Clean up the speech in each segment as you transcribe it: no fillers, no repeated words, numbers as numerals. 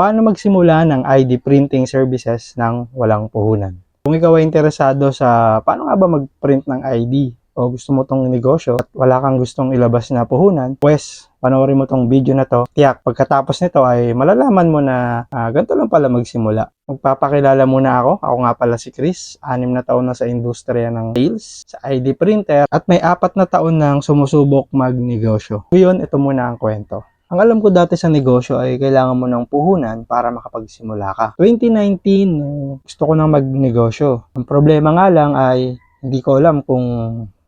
Paano magsimula ng ID printing services ng walang puhunan? Kung ikaw ay interesado sa paano nga ba mag-print ng ID o gusto mo tong negosyo at wala kang gustong ilabas na puhunan, pues panoorin mo tong video na to. Tiyak, pagkatapos nito ay malalaman mo na ganito lang pala magsimula. Magpapakilala muna ako. Ako nga pala si Chris, 6 na taon na sa industriya ng sales, sa ID printer, at may 4 na taon nang sumusubok magnegosyo. Ngayon, ito muna ang kwento. Ang alam ko dati sa negosyo ay kailangan mo ng puhunan para makapagsimula ka. 2019, gusto ko nang magnegosyo. Ang problema nga lang ay hindi ko alam kung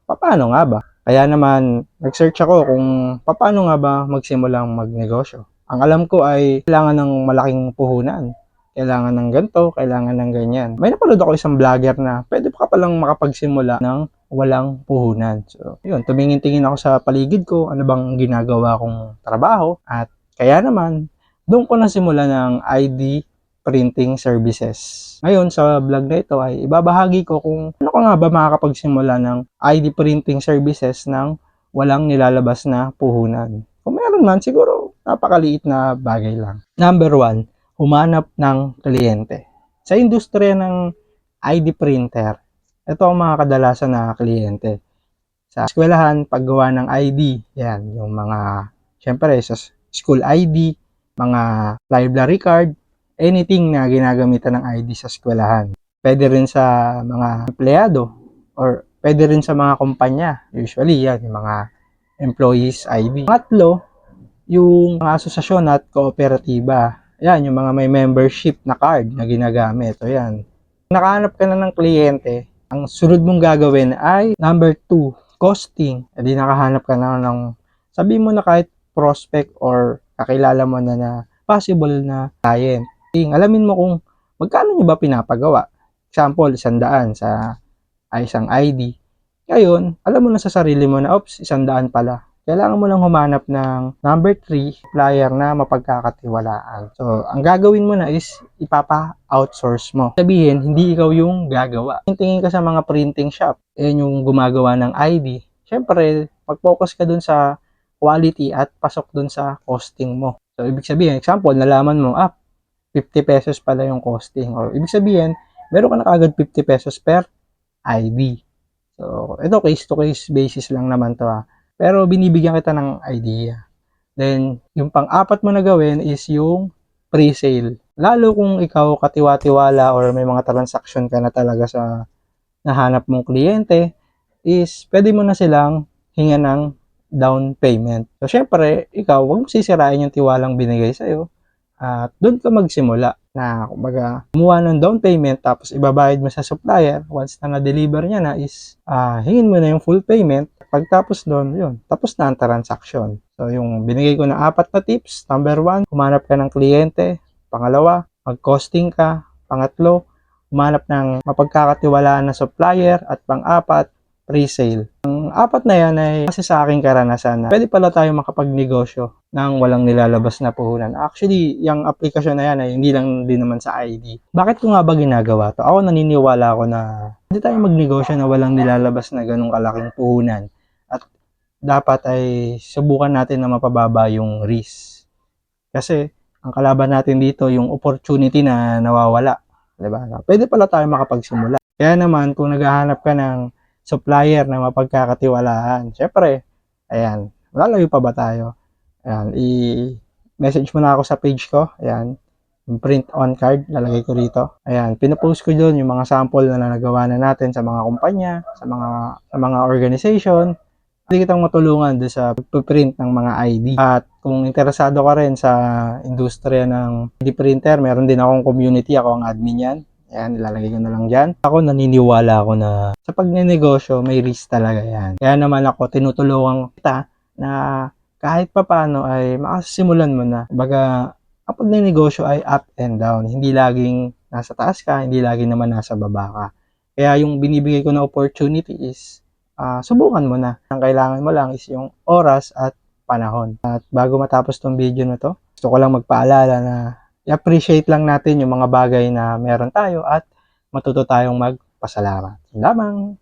paano nga ba. Kaya naman, nag-search ako kung paano nga ba magsimulang magnegosyo. Ang alam ko ay kailangan ng malaking puhunan. Kailangan ng ganito, kailangan ng ganyan. May napanood ako isang vlogger na pwede pa palang makapagsimula ng walang puhunan. So, yun, tumingin-tingin ako sa paligid ko, ano bang ginagawa kong trabaho. At kaya naman, doon ko nasimula ng ID printing services. Ngayon, sa vlog na ito ay ibabahagi ko kung ano ka nga ba makakapagsimula ng ID printing services ng walang nilalabas na puhunan. Kung meron man, siguro napakaliit na bagay lang. Number 1, humanap ng kliyente. Sa industriya ng ID printer, ito ang mga kadalasan na kliyente. Sa eskwelahan, paggawa ng ID, yan, yung mga, syempre, sa school ID, mga library card, anything na ginagamitan ng ID sa eskwelahan. Pwede rin sa mga empleyado, or pwede rin sa mga kumpanya. Usually, yan, yung mga employees ID. Pangatlo, yung mga asosasyon at kooperatiba. Yan, yung mga may membership na card na ginagamit. O yan. Nakahanap ka na ng kliyente, ang sunod mong gagawin ay number 2, costing. E di nakahanap ka na ng, sabihin mo na kahit prospect or kakilala mo na possible na client. Alamin mo kung magkano nyo ba pinapagawa. Example, 100 sa isang ID. Ngayon, alam mo na sa sarili mo na, oops, 100 pala. Kailangan mo lang humanap ng number 3, supplier na mapagkakatiwalaan. So, ang gagawin mo na is ipapa-outsource mo. Sabihin, hindi ikaw yung gagawa. Tingin ka sa mga printing shop. Yan yung gumagawa ng ID. Siyempre, mag-focus ka dun sa quality at pasok dun sa costing mo. So, ibig sabihin, example, nalaman mo, 50 pesos pala yung costing. Or ibig sabihin, meron ka na kagad 50 pesos per ID. So, ito case-to-case basis lang naman to Pero binibigyan kita ng idea. Then, yung pang-apat mo na gawin is yung pre-sale. Lalo kung ikaw katiwa-tiwala or may mga transaction ka na talaga sa nahanap mong kliyente, is pwede mo na silang hinga ng down payment. So, syempre, ikaw, huwag mo sisirain yung tiwalang binigay sa'yo. At doon ka magsimula na kumbaga kumuha ng down payment tapos ibabayad mo sa supplier. Once na na-deliver niya na is hingin mo na yung full payment. Pagtapos doon, yun, tapos na ang transaction. So yung binigay ko na 4 na tips. Number 1, humanap ka ng kliyente. Pangalawa, mag-costing ka. Pangatlo, humanap ng mapagkakatiwalaan na supplier. At pang-4, pre-sale. Ang 4 na yan ay kasi sa aking karanasan na pwede pala tayo makapagnegosyo nang walang nilalabas na puhunan. Actually, yung aplikasyon na yan ay hindi lang din naman sa ID. Bakit ko nga ba ginagawa to? Ako naniniwala ako na pwede tayo magnegosyo na walang nilalabas na ganung kalaking puhunan. At dapat ay subukan natin na mapababa yung risk. Kasi ang kalaban natin dito yung opportunity na nawawala. Diba? Pwede pala tayo makapagsimula. Kaya naman kung naghahanap ka ng supplier na mapagkakatiwalaan. Siyempre, ayan, lalayo pa ba tayo? Ayan, i-message mo na ako sa page ko. Ayan, yung print on card, lalagay ko rito. Ayan, pinapost ko doon yung mga sample na nagawa na natin sa mga kumpanya, sa mga organization. Hindi kitang matulungan doon sa pagpiprint ng mga ID. At kung interesado ka rin sa industriya ng ID printer, meron din akong community, ako ang admin yan. Ayan, ilalagay ko na lang dyan. Ako naniniwala ako na sa pagnenegosyo, may risk talaga yan. Kaya naman ako, tinutulungan kita na kahit papano ay makasimulan mo na. Baga, ang pagnenegosyo ay up and down. Hindi laging nasa taas ka, hindi laging naman nasa baba ka. Kaya yung binibigay ko na opportunity is, subukan mo na. Ang kailangan mo lang is yung oras at panahon. At bago matapos tong video na to, gusto ko lang magpaalala na i-appreciate lang natin yung mga bagay na meron tayo at matuto tayong magpasalamat. Lamang!